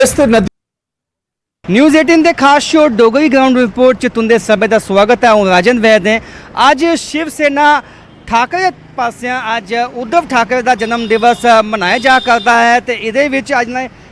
News 18 के खास show Dogri ground report च तुंदे सभे का स्वागत है। हूँ राजन वैद ने अज शिवसेना ठाकरे पासिया अज उद्धव ठाकरे का जन्म दिवस मनाया जा करता है। तो ये अज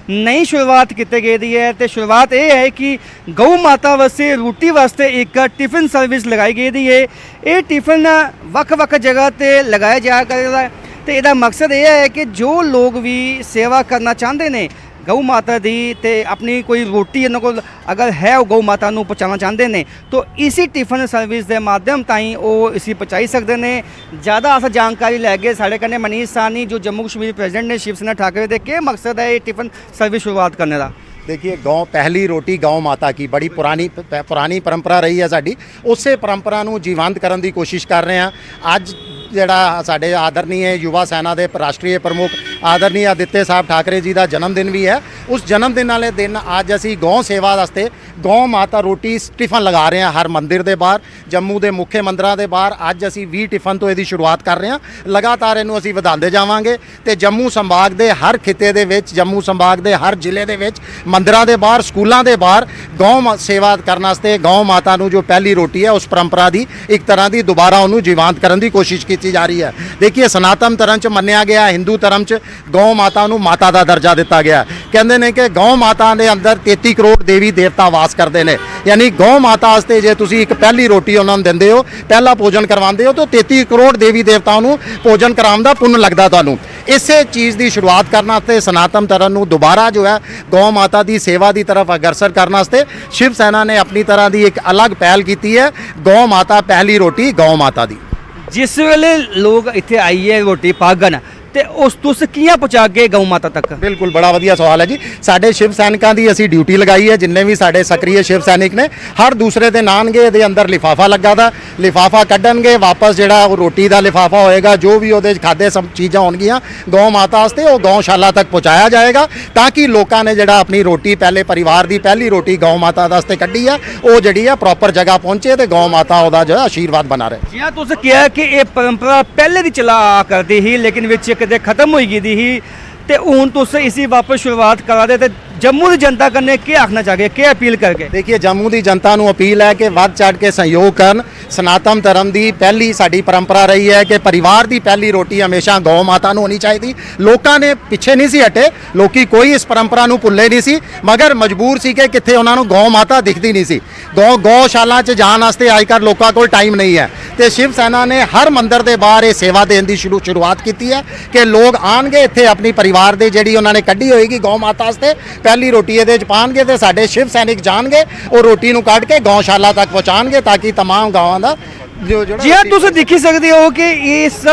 नई शुरुआत की गई है। तो शुरुआत ये है कि गौ माता वास्ते रोटी वास्ते एक टिफिन सर्विस लगाई गई है। ये टिफिन वक्-वक् जगह पर लगाया जा करता है। तो इसका मकसद ये है कि जो लोग भी सेवा करना चाहते हैं गौ माता दी ते अपनी कोई रोटी इन्हों को अगर है वो गौ माता को पहुँचाना चाहते हैं तो इसी टिफिन सर्विस के माध्यम ताई वो इसी पहुँचाई सकते हैं। ज़्यादा अस जानकारी लैगे साढ़े कन्ने मनीष साहनी जो जम्मू कश्मीर प्रेजिडेंट ने शिवसेना ठाकरे के क्या मकसद है ये टिफिन सर्विस शुरुआत करने का। देखिए गौ पहली रोटी गौ माता की बड़ी पुरानी परंपरा रही है साड़ी। उस परंपरा को जीवंत करने की कोशिश कर रहे हैं। अज ਜਿਹੜਾ ਸਾਡੇ आदरणीय युवा सेना के राष्ट्रीय प्रमुख आदरणीय आदित्य साहब ठाकरे जी का जन्मदिन भी है। उस जन्मदिन वाले दिन अज असी गौ सेवा वास्ते गौ माता रोटी टिफिन लगा रहे हैं हर मंदिर के बाहर, जम्मू के मुख्य मंदिरों के बाहर। अज असी 20 टिफिन तो इसकी शुरुआत कर रहे हैं। लगातार इनू असी वधांदे जावांगे तो जम्मू संभाग के हर खिते के विच, जम्मू संभाग के हर जिले के विच, मंदिरों के बाहर, स्कूलों के बाहर गौ सेवा करने वास्ते गौ माता को जो पहली रोटी है उस परंपरा की एक तरह की दोबारा उन्होंने जीवंत करने की कोशिश की जा रही है। देखिए सनातन धर्म च मन्निया गया, हिंदू धर्म च गौ माता को माता का दर्जा दिता गया। कहते हैं कि गौ माता के अंदर 33 करोड़ देवी देवता वास करते हैं। यानी गौ माता वास्ते जे तुसी एक पहली रोटी उन्होंने देंदे हो, पहला भोजन करवाते हो तो 33 करोड़ देवी देवताओं को भोजन कराने का पुण्य लगता। तुहानू इसे चीज़ की शुरुआत करने सनातन धर्म को दोबारा जो है गौ माता की सेवा की तरफ अग्रसर करने शिवसेना ने अपनी तरह की एक अलग पहल की है। गौ माता पहली रोटी गौ माता की। जिस वेले लोग इत्थे आइए रोटी पागन ते उस तुस कियां पहुँचा गए गौ माता तक। बिल्कुल बड़ा वधिया सवाल है जी। साढ़े शिव सैनिकों की असी ड्यूटी लगाई है। जिन्ने भी साढ़े सक्रिय शिव सैनिक ने हर दूसरे दिन आएंगे, ये अंदर लिफाफा लगा था, लिफाफा कढ़नगे वापस जोड़ा रोटी का लिफाफा होएगा, जो भी वो खादे सब चीज़ा होनगियां गौ माता वास्ते वो गौशाला तक पहुँचाया जाएगा ताकि लोगों ने जोड़ा अपनी रोटी पहले परिवार की पहली रोटी गौ माता वास्ते कढ़ी है वो जी प्रॉपर जगह पहुँचे तो गौ माता वह जो है आशीर्वाद बना रहे। जी हाँ, तुस कहा कि ये परंपरा पहले की चला करती ही लेकिन विच कदे खत्म हो गई ही ते हुण तुस इसी वापस शुरुआत करा दे। जम्मू की जनता कन्ने क्या आखना चाहिए, क्या अपील करके। देखिए जम्मू की जनता को अपील है कि वध चढ़ के सहयोग करन। सनातन धर्म की पहली साड़ी परंपरा रही है कि परिवार की पहली रोटी हमेशा गौ माता होनी चाहिए। लोगों ने पिछे नहीं सी हटे, लोग कोई इस परंपरा को भुले नहीं सी, मगर मजबूर सी कि कितने उन्होंने गौ माता दिखती नहीं सी। गौशाला च जाने वास्ते अजकल लोगों को टाइम नहीं है। तो शिव सेना ने हर मंदिर के बाहर ये सेवा देने की शुरुआत की है कि लोग आएंगे इत्थे अपनी परिवार की जी उन्होंने कढ़ी होएगी गौ माता वास्ते पहली रोटी ये पाएंगे तो साढ़े शिव सैनिक जाएंगे और रोटी को कढ़ के गौशाला तक पहुँचाएंगे ताकि तमाम गाँव का जी हाँ तुम देखी सकते हो कि इस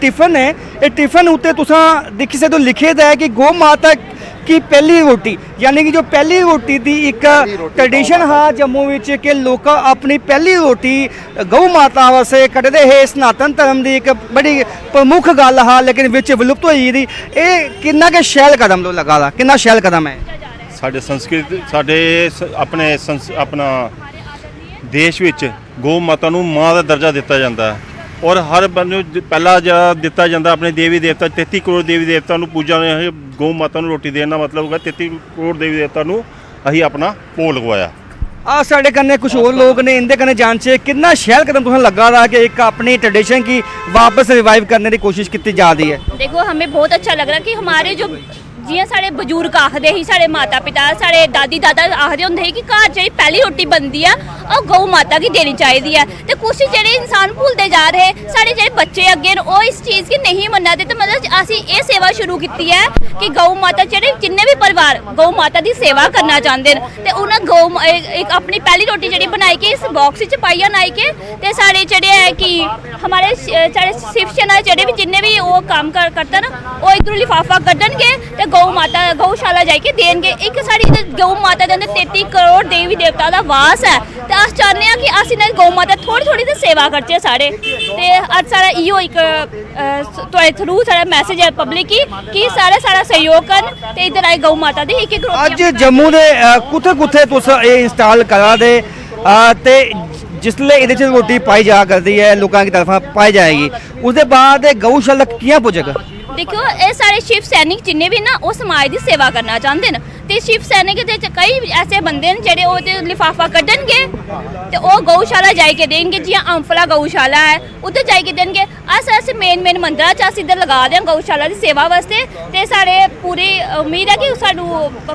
टिफिन है, ये टिफिन उत्ते तुम देखी सकते हो लिखे है कि गौ माता की पहली रोटी, यानी कि जो पहली रोटी की एक ट्रेडिशन हाँ जम्मू विच के लोग अपनी पहली रोटी गौ माता वास्ते कढ़ते है। सनातन धर्म की एक बड़ी प्रमुख गल हाँ लेकिन विच विलुप्त हो गई। ये कितना के शैल कदम लगा दा, कितना शैल कदम है। साढ़े संस्कृति साढ़े अपना देश विच गौ माता को माँ का दर्जा दिता जाता है और हर बंदे पहला जरा दिता जाता अपने देवी देवता 33 करोड़ देवी देवता पूजा गौ माता रोटी देना मतलब होगा 33 करोड़ देवी देवता अही अपना भोग लगवाया। आ साढ़े कन्ने कुछ और लोग ने इनके कन्ने जान से कितना शैल कदम तुसें लगा रहा कि एक अपनी ट्रेडिशन की वापस रिवाइव करने की कोशिश की जा रही है। देखो हमें बहुत अच्छा लग रहा कि हमारे जो जियां साढ़े बजुर्ग आखदे ही, साढ़े माता पिता साढ़े दादी दादा आखदे होंदे ही कि घर जी पहली रोटी बनती है और गौ माता की देनी चाहिए है। तो कुछ जेह्ड़े इंसान भूलते जा रहे, साढ़े जेह्ड़े बच्चे अग्गे न वो इस चीज़ की नहीं मन्ना दे। तो मतलब असी ये सेवा शुरू की है कि गौ माता जेह्ड़े जिन्ने भी परिवार गौ माता की सेवा करना चाहते हैं तो उन्हें गौ एक अपनी पहली रोटी जी बनाई के इस बॉक्स च पाइया नाई के ते साढ़े जेह्ड़े है कि हमारे साढ़े शिव सेना जेह्ड़े भी जिन्ने भी वो काम करता ना वो इधरों लिफाफा कड्ढणगे ते गौ माता गौशाला जाके देंगे। एक साड़ी गौ माता के अंदर 33 करोड़ देवी देवता का वास है। तो अस चाहते हैं कि अस इन्हें गौ माता थोड़ी थोड़ी तो सेवा करचे सारे। तो अज सारा इो एक तुहाडे थ्रू सारा मैसेज है पब्लिक की कि सारे सारा सहयोग करन ते इधर आए गौ माता दी एक अज जम्मू दे कुत्थे कुत्थे तुस इंस्टॉल करा दे ते जिसले इहदे च रोटी पाई जा करती है लोगों की तरफा पाई जाएगी उसके बाद गौशाला कियां पुजेगा। देखो ये सारे शिव सैनिक जिन्ने भी ना वो समाज की सेवा करना चाहते हैं तो शिव सैनिक दे कई ऐसे बंदे हैं जेडे वो ते लिफाफा कड्डणगे ते वो गौशाला जाई के देंगे जियां अंफला गौशाला है उधर जाई के देंगे अस मेन मंदिर च अस इधर लगा दें गौशाला की सेवा वास्ते ते साढ़े पूरी उम्मीद है कि सानू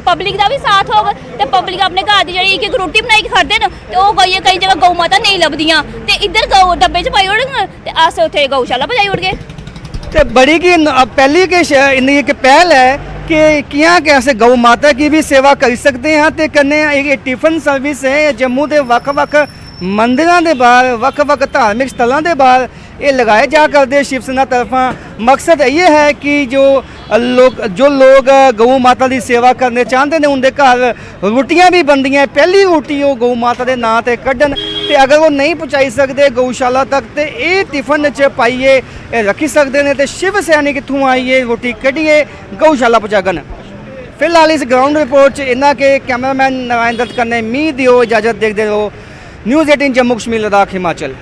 पब्लिक का भी साथ होग ते पब्लिक अपने घर की जी एक रोटी बनाई के खाते न ते वो कई जगह गौ माता नहीं लभदियां ते इधर गौ डब्बे च पाई ओड़न ते अस उत्थे गौशाला पजाई ओड़गे। तो बड़ी की पहली के इनकी एक पहल है कि कियां कैसे गौ माता की भी सेवा कर सकते हैं तो कन्ने एक टिफिन सर्विस है जम्मू के वक्-वक् मंदिरों के बाहर वक्-वक् धार्मिक स्थलों के बाहर ये लगाए जा करते शिव सेना तरफा। मकसद ये है कि जो लोग गौ माता की सेवा करने चाहते हैं उनके घर रोटियां भी बनदियां पहली रोटी वो गौ माता के नाँ से कड्डन ते अगर वो नहीं पहुँचाई सकते गौशाला तक तो ये टिफिन च पाइए रखी सकते हैं तो शिव सैनिक इत्थों आइए रोटी कड्ढिए गौशाला पहुँचागन। फिलहाल इस ग्राउंड रिपोर्ट इन्ना के कैमरामैन नारायण दत्त करने मी दियो इजाजत देखते रहो news 18 Jammu Kashmir Ladakh Himachal.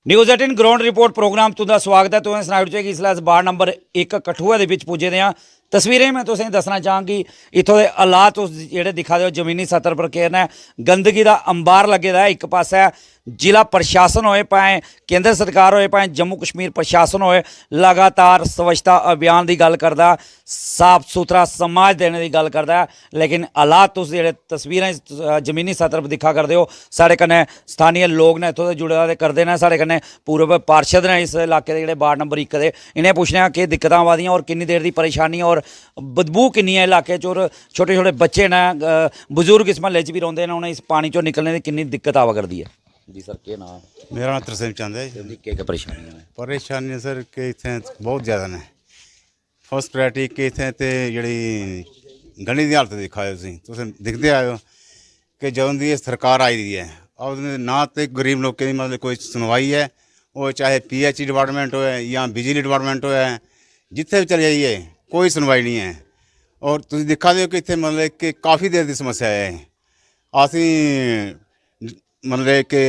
News 18 ground report programme तुंदा स्वागत है। तुसें सनाई ओड़चै कि इसलै अस वार्ड नंबर 1 कठुआ दे विच पुज्जे दे आं। तस्वीरें मैं तुसें दसना चाहां कि इत्थों दे हालात तुस जेह्ड़े दिक्खा दे हो जमीनी सतर पर केह् न गंदगी दा अंबार लगे दा है। इक पास्सै जिला प्रशासन होए भाएं केंद्र सरकार होए भाएं जम्मू कश्मीर प्रशासन होए लगातार स्वच्छता अभियान की गल करदा साफ सुथरा समाज देने की गल करदा लेकिन हालात तुस जेह्ड़े तस्वीरें जमीनी सतर पर दिक्खा करदे हो साढ़े कन्नै स्थानीय लोग ने इत्थों दे जुड़े दे करदे ने साढ़े कन्नै पूर्व पार्षद ने इस इलाके दे जेह्ड़े वार्ड नंबर 1 दे इन्हें पुच्छने आं कि दिक्कतां आवा दियां और किन्नी देर दी परेशानी और बदबू किन्नी है इलाके च और छोटे छोटे बच्चे ने बजुर्ग इस म्हल्ले च भी रौंदे ने उन्हें इस पानी चों निकलने की किन्नी दिक्कत आवा करदी है। जी सर क्या नाम मेरा नाम तरसेम चंद है जी। क्या परेशानियां ने परेशानियां सर कि इत्थै बहुत ज़्यादा ने फर्स्ट प्रायोरिटी कि इत्थै ते जेह्ड़ी गली दी हालत दिक्खा तुस दिखदे आए हो कि जदों दी सरकार आई दी है और ना तो गरीब लोगों की मतलब कोई सुनवाई है वो चाहे PHE डिपार्टमेंट होए या बिजली डिपार्टमेंट होए जिथे भी चले जाइए कोई सुनवाई नहीं है। और तुम दिखा दे कि इत्थै मतलब कि काफ़ी देर की समस्या है। असी मतलब कि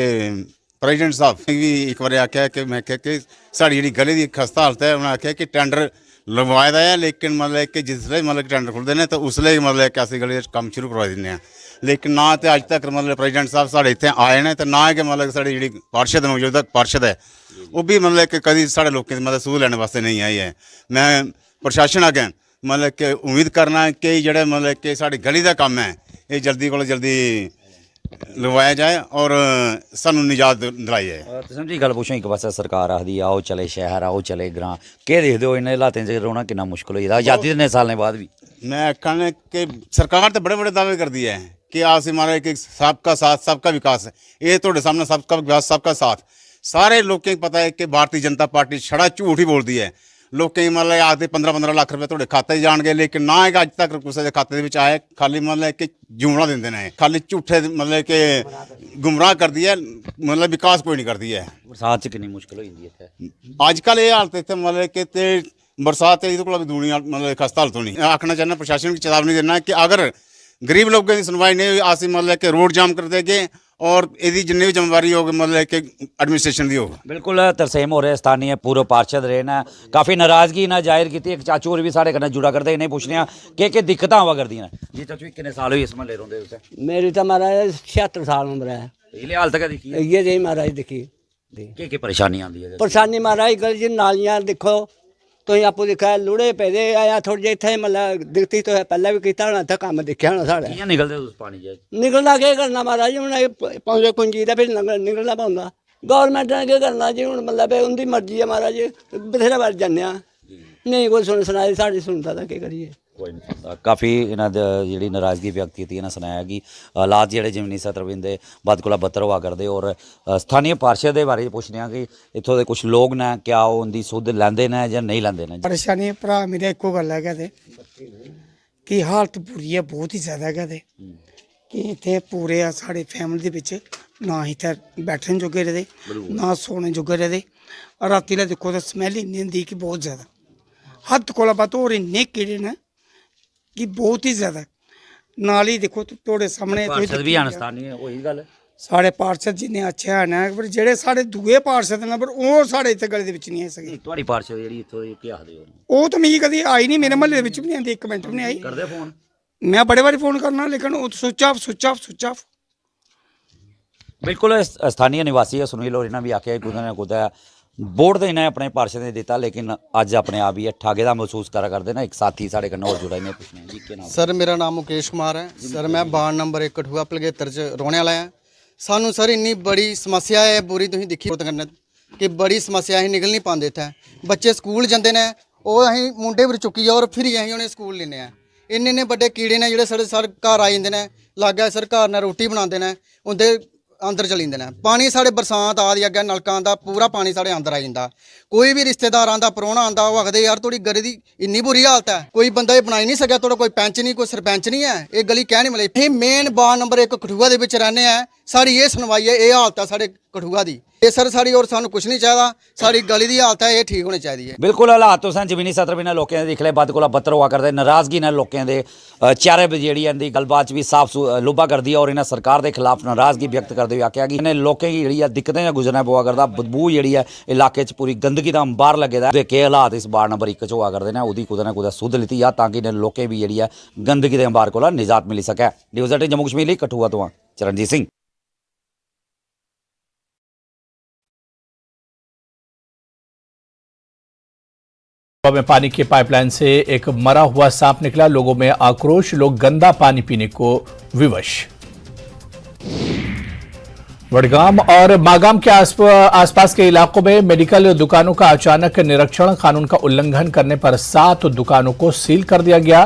प्रेजिडेंट साहब ने भी एक बार आख्या कि मैं क्या कि साड़ी जी गली की खस्ता हालत है उन्हें आख्या कि टेंडर लगवाए दा है लेकिन मतलब कि जिसले मतलब टेंडर खुलते हैं तो उसले मतलब कि अस गली कम शुरू करवा दें लेकिन ना तो अज तक मतलब प्रेजिडेंट साहब साढ़े इतने आए हैं तो ना कि मतलब साड़ी जी पार्षद मौजूदा पार्षद है वो भी मतलब कि कभी साढ़े लोगों की मतलब सूह लैने वास्ते नहीं आई है। मैं प्रशासन अगे मतलब कि उम्मीद करना कि जेह्ड़े मतलब कि साड़ी गली का काम है ये जल्दी को जल्दी लगवाया जाए और सानू निजात दिलाई जाए। तुसें जी गल पुच्छो एक पास्सै सरकार आखदी आओ चले शहर आओ चले ग्रां केह् दिखदे हो इन्ने हालातें च रौह्ना किन्ना मुश्कल होई गेदा आज़ादी दे इन्ने सालें बाद भी। मैं आखना कि सरकार तो बड़े बड़े दावे करती है कि आज हमारा कि सबका साथ सबका विकास ये थोड़े सामने सबका विकास सबका साथ सारे लोगों को पता है कि भारतीय जनता पार्टी छड़ा झूठ ही बोलती है। लोग मतलब आखते 15-15 लाख रुपए थोड़े खाते जाएंगे लेकिन ना है अज तक किसी के खाते आए खाली मतलब कि जूमना देंगे हैं खाली झूठे मतलब कि गुमराह कर दी है मतलब विकास कोई नहीं करती है। बरसात च किन्नी मुश्कल हो जाती है अजकल ये हालत इतने मतलब कि बरसात ये भी दूनी मतलब खस्ता हालत होनी। आखना चाहना प्रशासन की चेतावनी देना कि अगर गरीब लोगों की सुनवाई नहीं हुई अस मतलब कि रोड जाम कर देंगे और यदि जिन्नी भी जिम्मेवारी होगी मतलब कि एडमिनिस्ट्रेशन की होगी। बिल्कुल तरसेम हो रहे स्थानीय पूर्व पार्षद रहे ना काफ़ी नाराज़गी इन्हें जाहिर की एक चाचू होर भी साढ़े कन्नै जुड़ा करते इन्हें पुछने कि दिक्कत आवा करदियां जी। चाचू किन्ने साल हुई इस म्हल्ले रौंदे तुसें? मेरी तो महाराज 76 साल उम्र है। इले हालत गै दिक्खी इ'यै जेही महाराज दिक्खी केह् परेशानी आंदी है? परेशानी महाराज गली च नालियां दिक्खो तुसीं आपूं दिक्खा लुड़े पेदे आया थोड़े जे इत्थै मतलब दिखती तुसें पैह्लें भी कीता होना इत्थै कम्म दिक्खेआ होना साढ़े। कि'यां निकलदे तुस पानी च? निकलना केह् करना महाराज हून पौंदे कुंजी ते फिर निकलना पौंदा। गौरमेंट ने केह् करना जी हून मतलब उं'दी मर्जी है महाराज बथेरे बार जन्ने आं नहीं कोई सुनाई साढ़ी सुनदा तां केह् करिए। कोई नहीं सुनता काफ़ी इन्हां जी नाराज़गी व्यक्त की इन्हें सनाया कि हालात जेह्ड़े जमीनी सतर पर इंदे बद कोला बदतर होआ करदे और स्थानीय पार्षद के बारे पुछने कि इत्थों दे कुछ लोग ने क्या वो उनकी सुध लैंदे ने जां नहीं लैंदे ने? परेशानी भरा मेरा एको गल है कहते कि हालत बुरी है बहुत ही ज़्यादा कहते कि इतने पूरे साढ़े फैमिली दे बिच ना इतने बैठने जोगे रहते ना सोने जोगे रहते राती ला दिक्खो तो स्मैल इन्नी होंदी कि बहुत ज़्यादा हद कोला बद्ध होर इन्ने कीड़े न कि बहुत ही ज़्यादा नाली देखो थोड़े सामने पार्षद भी आन स्थानीय होई गल ਸਾਡੇ ਪਾਰਸ਼ਦ ਜਿੰਨੇ ਅੱਛੇ ਹਨ ਪਰ ਜਿਹੜੇ ਸਾਡੇ ਦੂਏ ਪਾਰਸ਼ਦ ਨੇ ਪਰ ਉਹ ਸਾਡੇ ਇੱਥੇ ਗਲੀ ਦੇ ਵਿੱਚ ਨਹੀਂ ਆ ਸਕੇ। ਤੁਹਾਡੀ ਪਾਰਸ਼ਦ ਜਿਹੜੀ ਇੱਥੋਂ ਦੀ ਕੀ ਆਖਦੇ ਹੋ? ਉਹ ਤਾਂ ਮੈਨੂੰ ਕਦੀ ਆਈ ਨਹੀਂ, ਮੇਰੇ ਮਹੱਲੇ ਦੇ ਵਿੱਚ ਵੀ ਨਹੀਂ ਆਉਂਦੀ, 1 ਮਿੰਟ ਵੀ ਨਹੀਂ ਆਈ। ਕਰਦੇ ਫੋਨ? ਮੈਂ ਬੜੇ ਵਾਰੀ ਫੋਨ ਕਰਨਾ ਲੇਕਿਨ ਉਹ ਸੁੱਚ ਆਫ। ਬਿਲਕੁਲ ਸਥਾਨੀ ਨਿਵਾਸੀ ਸੁਨੀਲ ਹੋਰ ਇਹਨਾਂ ਵੀ ਆਖਿਆ ਕੁਝ ਨਾ ਕੁਝ ਵੋਟ ਤਾਂ ਇਹਨਾਂ ਨੇ ਆਪਣੇ ਪਾਰਸ਼ਦ ਨੇ ਦਿੱਤਾ ਲੇਕਿਨ ਅੱਜ ਆਪਣੇ ਆਪ ਹੀ ਠਾਗੇ ਦਾ ਮਹਿਸੂਸ ਕਰਦੇ ਨਾ। ਇੱਕ ਸਾਥੀ ਸਾਡੇ ਕन्नै ਹੋਰ ਜੁੜਾ ਨੇ ਪੁੱਛਣਾ ਜੀ ਕੀ ਨਾਮ? सर मेरा नाम मुकेश कुमार है सर, मैं वार्ड नंबर 1 कठुआ पलगेतर च रोने वाला है। सानू सर इन्नी बड़ी समस्या है बुरी, तुसीं दिखी करने कि बड़ी समस्या असीं निकल नहीं पाते इत्थै। बच्चे स्कूल जाते हैं ਉਹ ਅਸੀਂ ਮੁੰਡੇ ਵੀ ਚੁੱਕੀ ਆ ਔਰ ਫਿਰ ਅਸੀਂ ਉਹਨੇ ਸਕੂਲ ਲੈਂਦੇ ਆ। ਇੰਨੇ ਵੱਡੇ ਕੀੜੇ ਨੇ ਜਿਹੜੇ ਸਾਡੇ ਸਰ ਘਰ ਆ ਜਾਂਦੇ ਨੇ, ਲਾਗੇ ਸਰ ਘਰ ਨਾਲ ਰੋਟੀ ਬਣਾਉਂਦੇ ਨੇ, ਉਹਦੇ ਅੰਦਰ ਚਲੀ ਜਾਂਦੇ ਨੇ। ਪਾਣੀ ਸਾਡੇ ਬਰਸਾਤ ਆਦੀ ਅੱਗੇ ਨਲਕਾਂ ਦਾ ਪੂਰਾ ਪਾਣੀ ਸਾਡੇ ਅੰਦਰ ਆ ਜਾਂਦਾ। ਕੋਈ ਵੀ ਰਿਸ਼ਤੇਦਾਰ ਆਂਦਾ, ਪ੍ਰਾਹੁਣਾ ਆਂਦਾ, ਉਹ ਆਖਦੇ ਯਾਰ ਤੁਹਾਡੀ ਗਲੀ ਦੀ ਇੰਨੀ ਬੁਰੀ ਹਾਲਤ ਹੈ, ਕੋਈ ਬੰਦਾ ਇਹ ਬਣਾ ਹੀ ਨਹੀਂ ਸਕਿਆ, ਤੁਹਾਡਾ ਕੋਈ ਪੈਂਚ ਨਹੀਂ, ਕੋਈ ਸਰਪੰਚ ਨਹੀਂ ਹੈ, ਇਹ ਗਲੀ ਕਹਿ ਨਹੀਂ ਮਿਲੇ। ਇਹ ਮੇਨ ਵਾਰਡ ਨੰਬਰ 1 ਕਠੂਆ ਦੇ ਵਿੱਚ ਰਹਿੰਦੇ ਆ, ਸਾਡੀ ਇਹ ਸੁਣਵਾਈ ਹੈ, ਇਹ ਹਾਲਤ ਹੈ ਸਾਡੇ ਕਠੂਆ ਦੀ। ਇਹ ਸਰ ਸਾਡੀ और ਸਾਨੂੰ ਕੁਝ ਨਹੀਂ ਚਾਹੀਦਾ, ਸਾਡੀ ਗਲੀ ਦੀ ਹਾਲਤ ਹੈ ਇਹ ਠੀਕ ਹੋਣੀ ਚਾਹੀਦੀ ਹੈ। ਬਿਲਕੁਲ ਹਾਲਾਤ ਤੋਂ ਜ਼ਮੀਨੀ ਸਤਰ ਵੀ ਨਾਲ ਲੋਕਾਂ ਦੇ ਦੇਖ ਲੈ ਵੱਧ ਕੋਲਾ ਬੱਤਰ ਹੋਆ ਕਰਦੇ, ਨਾਰਾਜ਼ਗੀ ਨਾਲ ਲੋਕਾਂ ਦੇ ਚਿਹਰੇ ਵੀ ਜਿਹੜੀ ਇਹਦੀ ਗੱਲਬਾਤ 'ਚ ਵੀ ਸਾਫ਼ ਲੁਭਾ ਕਰਦੀ ਹੈ ਔਰ ਇਹਨਾਂ ਸਰਕਾਰ ਦੇ ਖਿਲਾਫ ਨਾਰਾਜ਼ਗੀ ਵਿਅਕਤ ਕਰਦੇ ਹੋਏ ਆਖਿਆ ਕਿ ਇਹਨੇ ਲੋਕਾਂ ਦੀ ਜਿਹੜੀ ਆ ਦਿੱਕਤਾਂ ਜਾਂ ਗੁਜ਼ਰਨਾ ਪਵਾ ਕਰਦਾ, ਬਦਬੂ ਜਿਹੜੀ ਹੈ ਇਲਾਕੇ 'ਚ ਪੂਰੀ ਗੰਦਗੀ ਦਾ ਅੰਬਾਰ ਲੱਗੇਦਾ। ਦੇ ਕੇ ਹਾਲਾਤ ਇਸ ਵਾਰਡ ਨੰਬਰ 1 'ਚ ਹੋਆ ਕਰਦੇ ਨੇ ਉਹਦੀ ਕੁਝ ਨਾ ਕੁਝ ਸੁਧ ਲਿੱਤੀ ਆ ਤਾਂ ਕਿ ਇਹਨਾਂ ਲੋਕਾਂ ਵੀ ਜਿਹੜੀ ਹੈ ਗੰਦਗੀ ਦੇ ਅੰਬਾਰ ਕੋਲ ਨਿਜਾਤ ਮਿਲ ਸਕੇ। ਨਿਊਜ਼ 18 ਜੰਮੂ ਕਸ਼ਮੀਰ ਲਈ ਕਠੂਆ ਤੋਂ ਚਰਨਜੀਤ ਸਿੰਘ। में पानी की पाइपलाइन से एक मरा हुआ सांप निकला, लोगों में आक्रोश, लोग गंदा पानी पीने को विवश। वडगाम और मागाम के आसपास के इलाकों में मेडिकल दुकानों का अचानक निरीक्षण, कानून का उल्लंघन करने पर 7 दुकानों को सील कर दिया गया।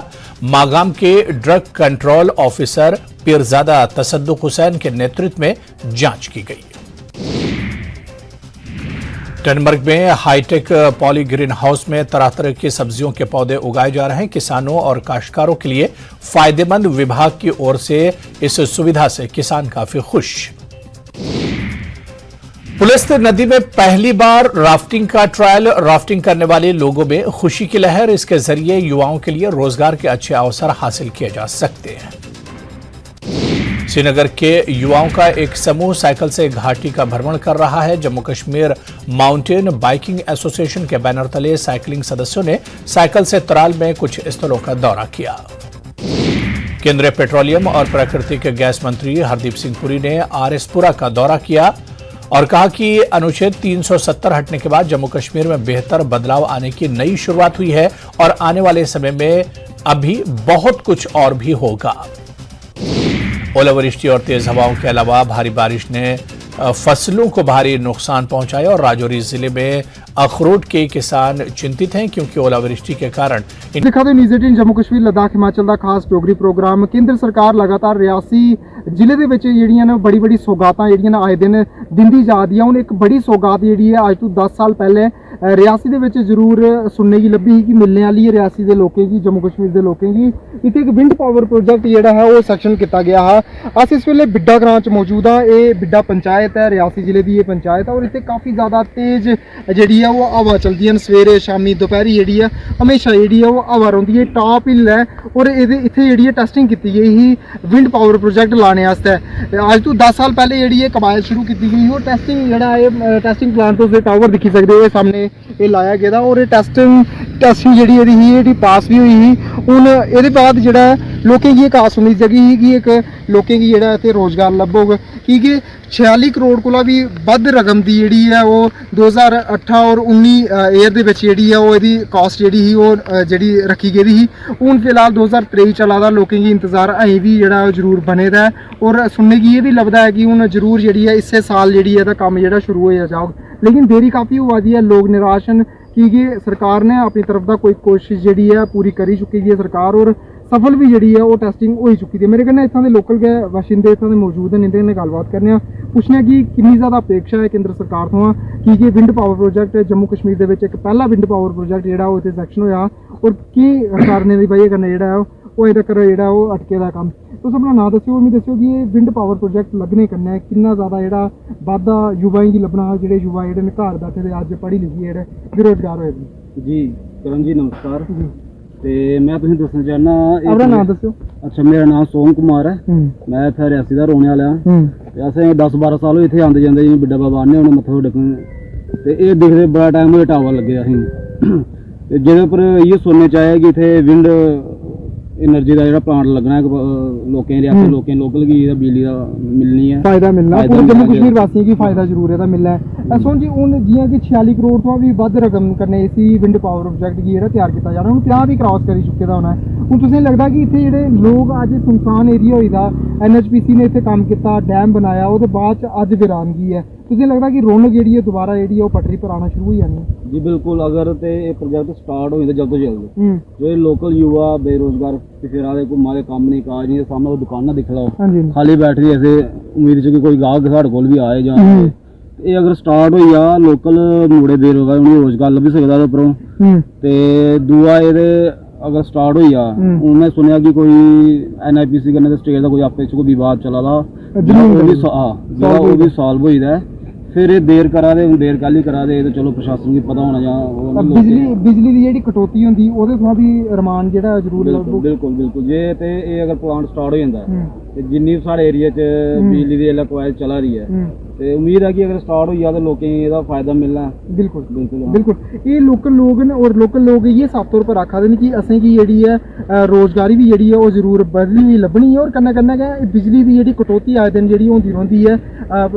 मागाम के drug control officer Peerzada Tasaduq Hussain के नेतृत्व में जांच की गई। टनमर्ग में हाईटेक पॉली ग्रीन हाउस में तरह तरह की सब्जियों के पौधे उगाए जा रहे हैं। किसानों और काश्तकारों के लिए फायदेमंद, विभाग की ओर से इस सुविधा से किसान काफी खुश। पुलिस नदी में पहली बार राफ्टिंग का ट्रायल, राफ्टिंग करने वाले लोगों में खुशी की लहर। इसके जरिए युवाओं के लिए रोजगार के अच्छे अवसर हासिल किए जा सकते हैं। श्रीनगर के युवाओं का एक समूह साइकिल से घाटी का भ्रमण कर रहा है। Jammu Kashmir mountain biking association के बैनर तले साइकिलिंग सदस्यों ने साइकिल से तराल में कुछ स्थलों का दौरा किया। केंद्रीय पेट्रोलियम और प्राकृतिक गैस मंत्री हरदीप सिंह पुरी ने आरएसपुरा का दौरा किया और कहा कि अनुच्छेद 370 हटने के बाद जम्मू कश्मीर में बेहतर बदलाव आने की नई शुरुआत हुई है और आने वाले समय में अभी बहुत कुछ और भी होगा। ओलावृष्टि और तेज हवाओं के अलावा भारी बारिश ने फसलों को भारी नुकसान पहुंचाया और राजौरी जिले में अखरोट के किसान चिंतित हैं क्योंकि ओलावृष्टि के कारण दिखाते न्यूज़ 18 जम्मू कश्मीर लद्दाख हिमाचल का खास डोगरी प्रोग्राम। केंद्र सरकार लगातार रियासी जिले ਦੇ ਵਿੱਚ ਜਿਹੜੀਆਂ ਨੇ ਬੜੀ ਬੜੀ ਸੌਗਾਤਾਂ ਜਿਹੜੀਆਂ ਨੇ ਆਏ ਦਿਨ ਦਿੰਦੀ ਜਾ ਰਹੀ ਆ। ਹੁਣ ਇੱਕ ਬੜੀ ਸੌਗਾਤ ਜਿਹੜੀ ਹੈ ਅੱਜ ਤੋਂ 10 ਸਾਲ ਪਹਿਲੇ ਰਿਆਸੀ ਦੇ ਵਿੱਚ ਜ਼ਰੂਰ ਸੁਣਨੇ की ਲੱਭੀ ਕਿ ਮਿਲਣੇ ਵਾਲੀ ਹੈ ਰਿਆਸੀ ਦੇ ਲੋਕਾਂ ਦੀ, ਜੰਮੂ ਕਸ਼ਮੀਰ ਦੇ ਲੋਕਾਂ ਦੀ। ਇੱਥੇ ਇੱਕ ਵਿੰਡ ਪਾਵਰ ਪ੍ਰੋਜੈਕਟ ਜਿਹੜਾ ਹੈ ਉਹ ਸੈਕਸ਼ਨ ਕੀਤਾ ਗਿਆ ਹੈ। ਅਸੀਂ ਇਸ ਵੇਲੇ ਬਿੱਡਾ ਗ੍ਰਾਂ 'ਚ ਮੌਜੂਦ ਆ। ਇਹ ਬਿੱਡਾ ਪੰਚਾਇਤ ਹੈ, ਰਿਆਸੀ ਜ਼ਿਲ੍ਹੇ ਦੀ ਇਹ ਪੰਚਾਇਤ ਹੈ ਔਰ ਇੱਥੇ ਕਾਫੀ ਜ਼ਿਆਦਾ ਤੇਜ਼ ਜਿਹੜੀ ਹੈ ਉਹ ਹਵਾ ਚੱਲਦੀ ਹੈ। ਸਵੇਰੇ ਸ਼ਾਮੀ ਦੁਪਹਿਰੀ ਜਿਹੜੀ ਹੈ ਹਮੇਸ਼ਾ ਜਿਹੜੀ ਹੈ ਉਹ ਹਵਾ ਰਹਿੰਦੀ ਹੈ। ਟਾਪ ਹਿੱਲ ਹੈ ਔਰ ਇਹਦੇ ਇੱਥੇ ਜਿਹੜੀ ਹੈ ਟੈਸਟਿੰਗ ਕੀਤੀ ਗਈ ਸੀ ਵਿੰਡ ਪਾਵਰ ਪ੍ਰੋਜੈਕਟ ਲਾਣੇ ਵਾਸਤੇ। ਅੱਜ ਤੋਂ 10 ਸਾਲ ਪਹਿਲੇ ਜਿਹੜੀ ਇਹ ਕਮਾਇਲ ਸ਼ੁਰੂ ਕੀਤੀ ਗਈ ਉਹ ਟੈਸਟਿੰਗ ਜਿਹੜਾ ਇਹ ਟੈਸਟਿੰਗ ਪਲਾਂਟ ਤੋਂ ਟਾਵਰ ਦਿਖੀ ਸਕਦੇ ਹੋ ਸਾਹਮਣੇ ਇਹ ਲਾਇਆ ਗਿਆ ਔਰ ਇਹ ਟੈਸਟਿੰਗ ਜਿਹੜੀ ਇਹਦੀ ਸੀ ਇਹਦੀ ਪਾਸ ਵੀ ਹੋਈ ਸੀ। ਹੁਣ ਇਹਦੇ ਬਾਅਦ ਜਿਹੜਾ ਲੋਕਾਂ ਦੀ ਇੱਕ ਆਸ ਉਮੀਦ ਜਗੀ ਸੀ ਕਿ ਇੱਕ ਲੋਕਾਂ ਦੀ ਜਿਹੜਾ ਇੱਥੇ ਰੋਜ਼ਗਾਰ ਲੱਭੋਗਾ क्योंकि 46 करोड़ कोला भी ਵੱਧ रकम की ਜਿਹੜੀ ਹੈ ਉਹ 2008 और 19 ईयर ਦੇ ਵਿੱਚ ਜਿਹੜੀ ਹੈ ਉਹ ਇਹਦੀ ਕਾਸਟ ਜਿਹੜੀ ਸੀ ਉਹ ਜਿਹੜੀ ਰੱਖੀ ਗਈ ਸੀ। ਹੁਣ ਫਿਲਹਾਲ 2023 ਚਲਾ ਦਾ ਲੋਕਾਂ ਦੀ ਇੰਤਜ਼ਾਰ ਅਹੀਂ ਵੀ ਜਿਹੜਾ ਉਹ ਜ਼ਰੂਰ ਬਣੇਦਾ ਔਰ ਸੁਣਨੇ की ਇਹ ਵੀ ਲੱਭਦਾ ਹੈ ਕਿ ਹੁਣ ਜ਼ਰੂਰ ਜਿਹੜੀ ਹੈ ਇਸੇ ਸਾਲ ਜਿਹੜੀ ਇਹਦਾ ਕੰਮ ਜਿਹੜਾ ਸ਼ੁਰੂ ਹੋਇਆ ਜਾਊਗਾ। लेकिन देरी काफ़ी हुआ दी है, लोग निराश हैं क्योंकि सरकार ने अपनी तरफ का कोई कोशिश जी है पूरी करी चुकी है सरकार और सफल भी जी है वो टेस्टिंग हो चुकी है। मेरे कहने इतों के लोकल के बाशिंदे इतों के मौजूद हैं, इन्हें गलबात करने पुछने की कितनी ज़्यादा अपेक्षा है केंद्र सरकार तो क्योंकि wind power project Jammu Kashmir के एक पहला विंड पावर प्रोजैक्ट जो इतने सैक्शन होया और की कारण की वजह कन्नै जो वो अजे तक जो अटके का काम। तुस अपना नाम दस्यो, मैं दस्यो कि विंड पावर प्रोजैक्ट लगने कन्नै कितना ज़्यादा जो वाधा युवाएं की लभना, जो युवा जो घर बैठे अज पढ़ी लिखी जो बेरोजगार होए जी। करण जी नमस्कार जी। ते मैं तुसें दस्सना चाहना अपना नाम दस्यो। अच्छा मेरा नाम सोम कुमार है, मैं इत्थे रियासी दा रौहने वाला हां ਤੇ ਅਸੀਂ 10-12 ਸਾਲ ਹੋਏ ਇੱਥੇ ਆਉਂਦੇ ਜਾਂਦੇ ਜਿਵੇਂ ਬਿੱਡਾ ਬਾਬਾ ਆਨੇ ਹੁਣ ਮੱਥਾ ਟੇਕਣ ਤੇ ਇਹ ਦੇਖਦੇ ਬੜਾ ਟਾਈਮ ਹੋਇਆ ਟਾਵਰ ਲੱਗੇ ਅਸੀਂ ਤੇ ਜਿਹਦੇ ਉੱਪਰ ਇਹ ਸੁਣਨੇ ਚਾਹਿਆ ਕਿ ਇੱਥੇ ਵਿੰਡ એનર્ਜੀ ਦਾ ਜਿਹੜਾ ਪਲਾਂਟ ਲੱਗਣਾ ਹੈ ਲੋਕਾਂ ਦੇ ਆਪਣੇ ਲੋਕਾਂ ਲੋਕਲ ਕੀ ਇਹਦਾ ਬਿਜਲੀ ਦਾ ਮਿਲਣੀ ਹੈ फायदा मिलना है पूरे जम्मू कश्मीर वासियों की फायदा जरूर है मिलना है सोन जी हूँ जियां कि 46 करोड़ तो भी वध रकम कन्नै इसी विंड पावर प्रोजेक्ट गी जेह्ड़ा तैयार किया जा रहा हूँ 50 भी क्रॉस करी चुके दा होना है हूँ तुसें लगदा कि इत्थे जेह्ड़े लोग अज सुनसान एरिया होई दा NHPC ने इत्थे काम किया डैम बनाया ओह्दे बाद च अज वीरानगी है तुसें लगदा कि रौनक जेह्ड़ी है दोबारा जेह्ड़ी है ओह् पटरी पर आना शुरू हो जानी है जी बिल्कुल अगर तो ये प्रोजेक्ट स्टार्ट हो जाता जल्द तो जल्द जो लोकल युवा बेरोजगार फिर आए घूमा दे काम नहीं काज नहीं सामने दुकाना दिख लो खाली बैठ रही ऐसे उम्मीद च कि कोई गाहक साढ़े कोल भी आए जां ये अगर स्टार्ट हो जा लोकल मुड़े बेरोजगार उन्हें रोजगार लभी सकता उपरों ते दूआ ये अगर स्टार्ट हो जा उन्हें सुनिया कि कोई NIPC कन्नै स्टेट का कोई आपस च कोई विवाद चला दा वो भी सॉल्व होई दा फिर ये देर करा दे देर काली करा दे तो चलो प्रशासन की पता होना जां बिजली दी जेह्ड़ी कटौती होंदी ओह्दे थमां भी रमान जेह्ड़ा जरूर बिल्कुल बिल्कुल जे ते ये अगर प्लांट स्टार्ट हो जांदा ते जिन्नी साढ़े एरिया च बिजली दी जेल्लै कोयल चला रही है ते उम्मीद है कि अगर स्टार्ट हो जा तो लोकें गी एह्दा फायदा मिलना बिल्कुल बिल्कुल बिल्कुल ये लोकल लोग न और लोकल लोग इयै साफ तौर पर आखा दे न कि असें गी जेह्ड़ी है रोजगारी भी जेह्ड़ी है ओह् जरूर बधदी होई लब्भनी है और कन्नै कन्नै गै बिजली दी जेह्ड़ी कटौती आए दिन जेह्ड़ी होंदी रौंह्दी है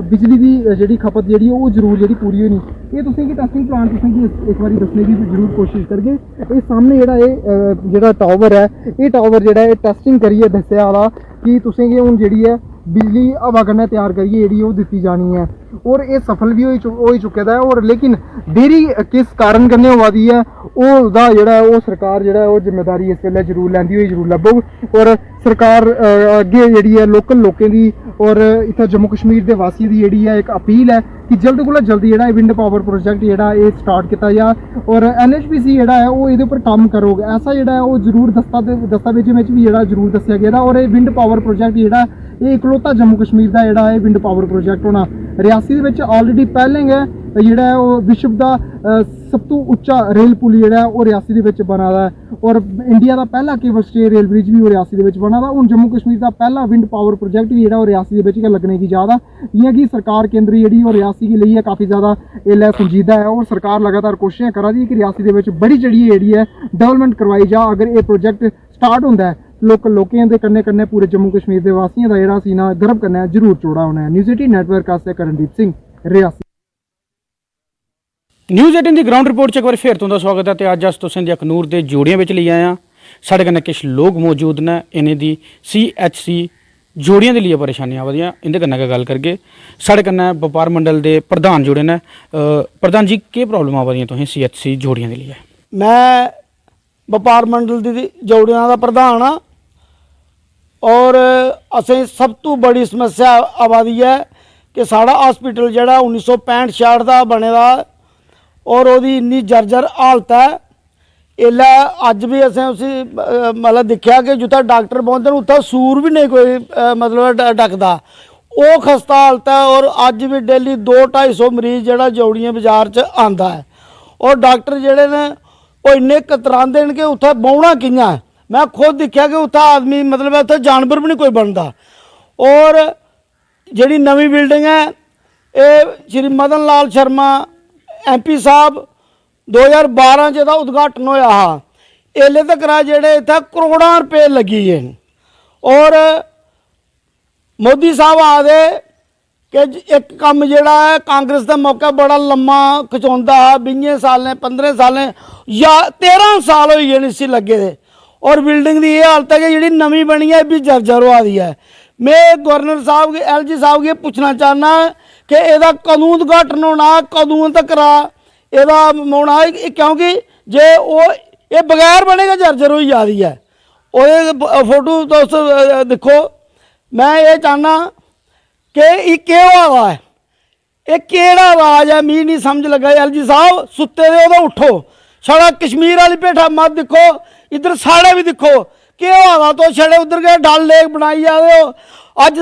बिजली दी जेह्ड़ी खपत जेह्ड़ी ओह् जरूर जेह्ड़ी पूरी होनी एह् तुसें गी टेस्टिंग प्लांट तुसें गी इक बारी दस्सने की जरूर कोशिश करगे एह् सामने जेह्ड़ा टावर है एह् टावर जेह्ड़ा है टेस्टिंग करियै दस्सेआ आला कि तुसें गी हून जेह्ड़ी है बिजली हवा कन्नै तैयार करियै जेह्ड़ी ओह् दित्ती जानी है और एह् सफल भी होई चुके दा है और लेकिन देरी किस कारण कन्नै होआ दी है ओह्दा जेह्ड़ा ओह् सरकार जेह्ड़ा ओह् जिम्मेदारी इस वेल्ले जरूर लैंदी होई जरूर लब्भग और सरकार अग्गे जेह्ड़ी है लोकल लोकें दी और इत्थै जम्मू कश्मीर दे वासियें दी जेह्ड़ी है इक अपील है कि जल्द कोला जल्द जेह्ड़ा विंड पावर प्रोजेक्ट जेह्ड़ा एह् स्टार्ट कीता जा और NHPC जेह्ड़ा है ओह् एह्दे उप्पर कम्म करोग ऐसा जेह्ड़ा है ओह् जरूर दस्तावेजें बिच भी जेह्ड़ा जरूर दस्सेआ गेदा और एह् विंड पावर प्रोजेक्ट जेह्ड़ा एह् इकलौता जम्मू कश्मीर दा जेह्ड़ा एह् विंड पावर प्रोजेक्ट होना रियासी दे बिच ऑलरेडी पैह्लें गै जेह्ड़ा है ओह् विश्व दा सब तो उच्चा रेल पुल जेह्ड़ा है ओह् रियासी दे बिच बना दा है और इंडिया दा पैह्ला केबल स्टे रेल ब्रिज भी ओह् रियासी दे बिच बना दा हून जम्मू कश्मीर दा पैह्ला विंड पावर प्रोजेक्ट भी जेह्ड़ा ओह् रियासी दे बिच गै लग्गने गी जा दा जि'यां कि सरकार केंद्री जेह्ड़ी ओह् रियासी गी लेइयै काफ़ी ज़्यादा एल्लै संजीदा है और सरकार लगातार कोशिशां करा दी है कि रियासी दे बिच बड़ी चढ़ियै जेह्ड़ी है डेवलपमेंट करवाई जा अगर एह् प्रोजेक्ट स्टार्ट होंदा है लोकल लोकें दे कन्नै कन्नै पूरे जम्मू कश्मीर दे वासियें दा जेह्ड़ा सीना गर्व कन्नै जरूर चौड़ा होना है न्यूज़ 18 नेटवर्क आस्तै करणदीप सिंह रियासी न्यूज़ 18 ਦੀ ਗਰਾਊਂਡ ਰਿਪੋਰਟ 'ਚ ਇੱਕ ਵਾਰ ਫਿਰ ਤੁਹਾਡਾ ਸਵਾਗਤ ਹੈ ਤੇ ਅੱਜ ਤੁਸੀਂ ਦੇ ਅਖਨੂਰ ਦੇ ਜੋੜੀਆਂ ਵਿੱਚ ਲਈ ਆਏ ਆ ਸਾਡੇ ਕਨੇ ਕੁਝ ਲੋਕ ਮੌਜੂਦ ਨੇ ਇਹਨਾਂ ਦੀ CHC ਜੋੜੀਆਂ ਦੇ ਲਈ ਪਰੇਸ਼ਾਨੀਆਂ ਆਉਂਦੀਆਂ ਇਹਦੇ ਕਨੇ ਗੱਲ ਕਰਗੇ ਸਾਡੇ ਕਨੇ ਵਪਾਰ ਮੰਡਲ ਦੇ ਪ੍ਰਧਾਨ ਜੁੜੇ ਨੇ ਪ੍ਰਧਾਨ ਜੀ ਕੀ ਪ੍ਰੋਬਲਮ ਆਉਂਦੀਆਂ ਤੁਸੀਂ CHC ਜੋੜੀਆਂ ਦੇ ਲਈ ਮੈਂ ਵਪਾਰ ਮੰਡਲ ਦੀ ਜੋੜੀਆਂ ਦਾ ਪ੍ਰਧਾਨ ਆ ਔਰ ਅਸੀਂ ਸਭ ਤੋਂ ਬੜੀ ਸਮੱਸਿਆ ਆਵਾਦੀ ਹੈ ਕਿ ਸਾਡਾ ਹਸਪੀਟਲ ਜਿਹੜਾ 1965-66 ਦਾ ਬਣੇ ਦਾ और वो इन्नी जर्जर हालत है एल्लै अज भी असें उसी मतलब दिक्खा कि जित्थै डॉक्टर पहुंचते हैं उत्थै सूर भी नहीं कोई मतलब डकदा वो खस्ता हालत है और अज भी डेली 200-250 मरीज जेह्ड़ा जौड़ियां बाजार च आंदा है और डॉक्टर जेह्ड़े ने वो इन्ने कतरांदे न कि उत्थै बौह्ना कि'यां मैं खुद दिक्खा कि उत्थै आदमी मतलब उत्थै जानवर भी नहीं कोई बनदा और जेह्ड़ी नवीं बिल्डिंग है ये श्री मदन लाल शर्मा MP साहब 2012 च एह्दा उद्घाटन होया हा एल्ले तक जेह्ड़े इत्थै करोड़ां रुपये लगी गे और मोदी साहब आखदे कि एक कम्म जेह्ड़ा है कांग्रेस दे मौके बड़ा लम्मा खचोंदा हा 20 सालें 15 सालें या 13 साल होई गे इसी लगे दे और बिल्डिंग दी एह् हालत है कि जेह्ड़ी नमीं बनी है भी जर्जर होआ दी है मैं गवर्नर साहब LG साहब गी पुच्छना चाहना कि एह्दा कदूं उद्घाटन होना कदूं तक एह्दा होना क्योंकि जे ओह् एह् बगैर बने गै जर्जर होई जा दी है ओह्दे फोटो तुस दिक्खो मैं ये चाहना कि एह् केह् होआ दा है एह् केह्ड़ा राज है मिगी नहीं समझ लगा LG साहब सुत्ते दे ओह्दा उठो साढ़ा कश्मीर आह्ली भेठा मत दिक्खो इधर साढ़े भी दिक्खो केह् होआ दा तुस छड़े उधर गै डल लेक बनाई जा दे हो अज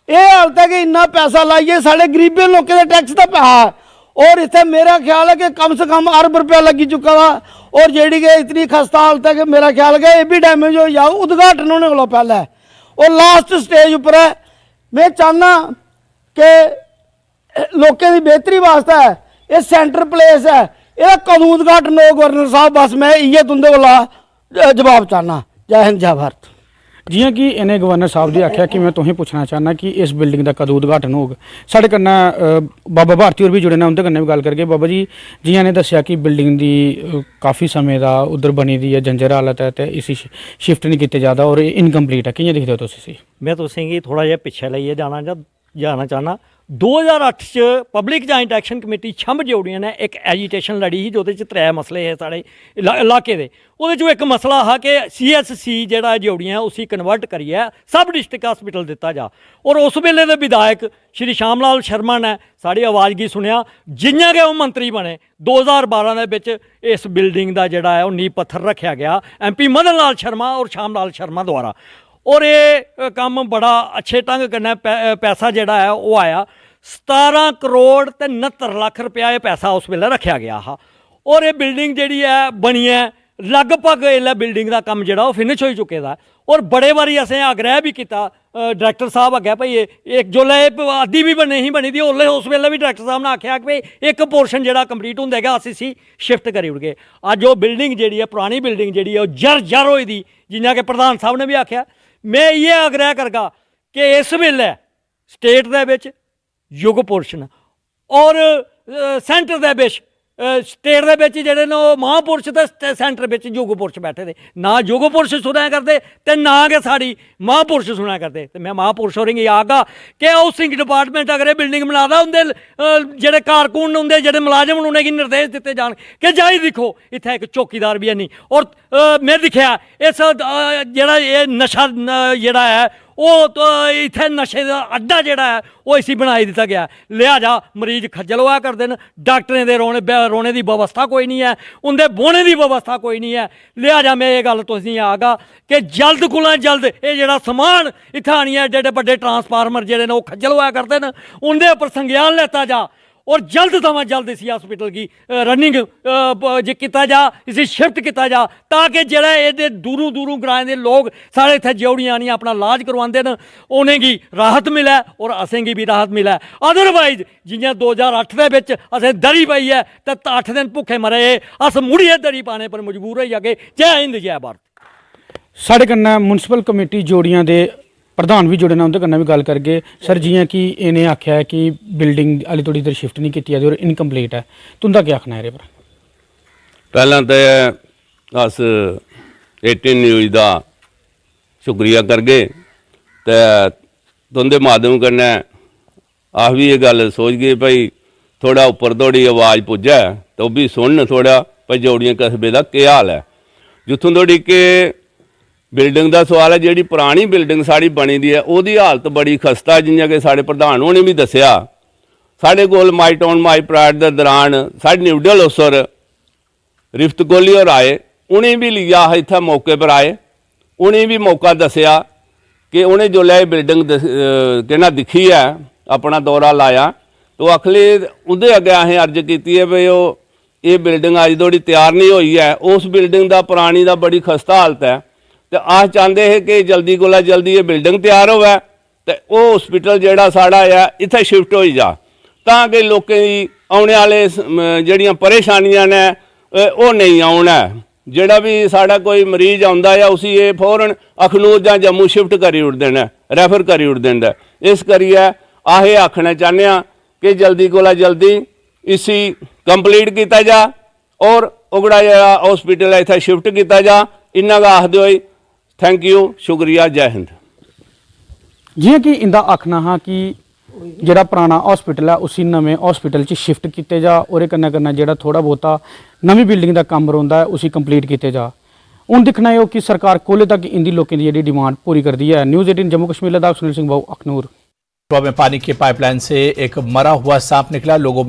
ये हालत है कि इन्ना पैसा लाइए साढ़े गरीबें लोगों के टैक्स का पैसा है और इतने मेरा ख्याल है कि कम से कम अरब रुपया लगी चुका था और जेड़ी कि इतनी खस्ता हालत है कि मेरा ख्याल है ये भी डैमेज हो जाओ उद्घाटन होने को पहले और लास्ट स्टेज उपर है मैं चाहना कि लोकें दी बेहतरी वास्ते ये सेंटर प्लेस है, ਇਹਦਾ ਕਦੋਂ ਉਦਘਾਟਨ ਹੋ ਗਵਰਨਰ ਸਾਹਿਬ? बस मैं इयै तुंदे कोला जवाब चाहना। जय हिंद जय भारत। जियां कि इन्हें गवर्नर साहब जी आख्या कि मैं तुसें पुछना चाहना कि इस बिल्डिंग का कदों उद्घाटन होग। साढ़े कन्नै बाबा भारती होर भी जुड़े ने, उंदे कन्नै भी गल करगे। बाबा जी जियां ने दस्सिया कि बिल्डिंग दी काफ़ी समय दा उधर बनी दी है, जंजर हालत है, तो इसी शिफ्ट नहीं किया जाता और इनकम्पलीट है। कियां दिखदे हो तुसीं इसी? मैं तुसेंगी थोड़ा जिहा पिच्छे लेइयै जाना चाहना। 2008 च पब्लिक जाइंट एक्शन कमेटी छंभ जोड़ियां ने एक एजीटेशन लड़ी ही, जोदे च 3 मसले है साढ़े इलाके दे। ਉਹਦੇ ਚੋਂ एक मसला हा कि CSC ਜਿਹੜਾ जोड़ियां उसी कन्वर्ट करिए सब डिस्ट्रिक्ट हॉस्पिटल दिता जा। और उस वेले दे विधायक श्री श्याम लाल शर्मा ने साड़ी आवाज़ गी सुनिया, जियां गै ओह् मंत्री बने 2012 दे विच इस बिल्डिंग दा जेड़ा है नींह पत्थर रखा गया MP मदन लाल शर्मा और श्याम लाल शर्मा द्वारा। और ये काम बड़ा अच्छे ढंग कन्नै पैसा जेड़ा है वो आया। 17 करोड़ ते 69 लाख रुपया ये पैसा उस वेले रखा गया हा। और ये बिल्डिंग जेड़ी है बनी है लगभग इसलै बिल्डिंग का काम जोड़ा फिनिश हो चुके दा। और बड़े बारी असें आग्रह भी किया डायरैक्टर साहब अग्गै भाई एक जोल्लै अद्धी भी नहीं बनी दी उसले उस वेले भी डायरैक्टर साहब ने आख्या कि भाई एक पोर्शन जोड़ा कंप्लीट होंदा है अस इसी शिफ्ट करी ओड़गे। अज वो बिल्डिंग जी है पुरानी बिल्डिंग जी है जर जर होई दी, जियां कि प्रधान साहब ने भी आख्या। मैं ये आग्रह करगा कि इस वेले स्टेट दे विच युग पुरुष और सेंटर दे विच स्टेट दे विच जेहड़े ने महापुरुष ते सेंटर विच युग पुरुष बैठे दे, ना युग पुरुष सुना करते ते ना गै साड़ी महापुरुष सुना करते। ते मैं महापुरुष होरें गी आखगा कि हाउसिंग डिपार्टमेंट अगर ये बिल्डिंग बनादा उंदे जेहड़े कारकुन उंदे जेहड़े मुलाजम उनेंगी निर्देश दिते जान कि जाई दिक्खो इत्थै एक चौकीदार भी है नहीं। और मैं दिक्खेआ इस जेहड़ा ये नशा जेहड़ा है वो तो इत्थै नशे का अड्डा जेहड़ा है वो इसी बनाई दिता गया। लिहाजा मरीज खज्जल होया करदे न, डाक्टरें दे रोने की व्यवस्था कोई नहीं है, उनके बौने की व्यवस्था कोई नहीं है। लिहाजा मैं ये गल तुसें आखगा कि जल्द कोला जल्द ये जेहड़ा समान इत्थै आनियै एड्डे एड्डे बड्डे ट्रांसफार्मर जेहड़े ने वो खज्जल होया करदे न, उनके उपर संज्ञान लैता जा और जल्द थमां जल्द इसी हॉस्पिटल की रनिंग किया जा, इसी शिफ्ट किया जा, ताकि जेह्ड़ा ये दूरों दूरों ग्राएं दे लोग साढ़े इत्थै जोड़ियां आनियां अपना इलाज करवाते हैं उनेंगी राहत मिले और असेंगी भी राहत मिले। अदरवाइज जियां 2008 दे विच असें दरी पाई है तो 8 दिन भुखे मरे अस मुड़ियै दरी पाने पर मजबूर होई जागे। जय हिंद जय भारत। साढ़े कन्नै म्यूनसिपल कमेटी जोड़ियां दे प्रधान भी जुड़े ने, उनके कन्नै भी गल करगे। सर जियां कि इन्हें आख्या है कि बिल्डिंग हाली थोड़ी देर शिफ्ट नहीं की जाती और इनकम्पलीट है, तुंदा क्या आखना है एह्दे पर? पहला तो अस 18 न्यूज़ का शुक्रिया करगे ते तुंदे माध्यम कन्नै अस भी ये गल सोचगे भाई थोड़ा उपर थोड़ी आवाज़ पुज्जै तो ओह् भी सुनन थोड़ा भाई जोड़ियां कस्बे का केह् हाल है। जित्थों धोड़ी कि बिल्डिंग का सवाल है, जी पुरानी बिल्डिंग साड़ी बनी दी है उसकी हालत बड़ी खस्ता है। जियां कि साढ़े प्रधान होने भी दसिया साढ़े कोल माई टाउन माई प्राइड के दौरान साढ़े न्यूडल अफसर रिफ्त कोहली होर आए, उन्हें भी लिया इत्थै मौके पर आए, उन्हें भी मौका दसिया कि उन्हें जोल्लै बिल्डिंग कहना दिखी है अपना दौरा लाया तो आखले उंदे अग्गे असें अर्ज की है भाई ये बिल्डिंग अज धोड़ी तैयार नहीं हुई है। उस बिल्डिंग का पुरानी का बड़ी खस्ता हालत है तो अस चाहते हैं कि जल्दी कोला जल्दी ये बिल्डिंग तैयार होवे तो वो हॉस्पिटल जेड़ा साड़ा है इत्थे शिफ्ट हो जा ताकि लोकें दी आने वाले जड़ियां परेशानियां ने वो नहीं आना। जेड़ा भी साड़ा कोई मरीज आंदा है उसी ये फौरन अखनूर या जम्मू शिफ्ट करी उड़दे न, रैफर करी उड़दे न। इस करिए अस ये आखना चाहते हैं कि जल्दी कोला जल्दी इसी कंप्लीट किया जा और ओगड़ा जरा हॉस्पिटल है इत्थे शिफ्ट किया जा। इन्ना का आखदे होई थैंक यू, शुक्रिया, जय हिंद। जियां कि इंदा आखना हा कि जेड़ा पुराना हॉस्पिटल है उसी नवे हॉस्पिटल च शिफ्ट किते जा और कन्नै कन्नै जेड़ा थोड़ा बहुता नवी बिल्डिंग का काम रौंदा है उसी कंप्लीट किते जा। हुण दिक्खना है कि सरकार कोले तक इंदी लोकें दी जेड़ी डिमांड पूरी करदी है। न्यूज़ 18 जम्मू कश्मीर लद्दाख सुनील सिंह भाऊ अखनूर। में पानी की पाइपलाइन से एक मरा हुआ सांप निकला, लोगों